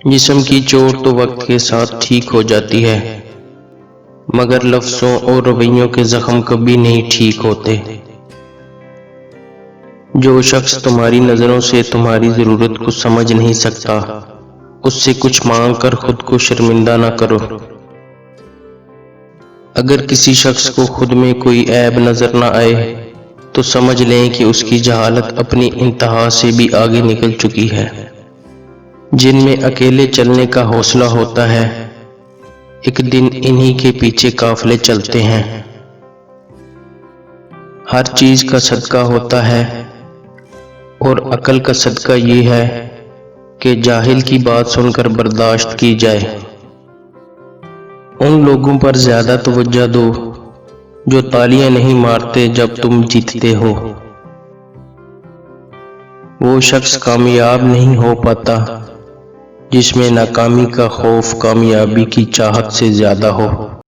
جسم کی چوٹ تو وقت کے ساتھ ٹھیک ہو جاتی ہے، مگر لفظوں اور رویوں کے زخم کبھی نہیں ٹھیک ہوتے۔ جو شخص تمہاری نظروں سے تمہاری ضرورت کو سمجھ نہیں سکتا، اس سے کچھ مانگ کر خود کو شرمندہ نہ کرو۔ اگر کسی شخص کو خود میں کوئی عیب نظر نہ آئے تو سمجھ لیں کہ اس کی جہالت اپنی انتہا سے بھی آگے نکل چکی ہے۔ جن میں اکیلے چلنے کا حوصلہ ہوتا ہے، ایک دن انہی کے پیچھے قافلے چلتے ہیں۔ ہر چیز کا صدقہ ہوتا ہے، اور عقل کا صدقہ یہ ہے کہ جاہل کی بات سن کر برداشت کی جائے۔ ان لوگوں پر زیادہ توجہ دو جو تالیاں نہیں مارتے جب تم جیتتے ہو۔ وہ شخص کامیاب نہیں ہو پاتا جس میں ناکامی کا خوف کامیابی کی چاہت سے زیادہ ہو۔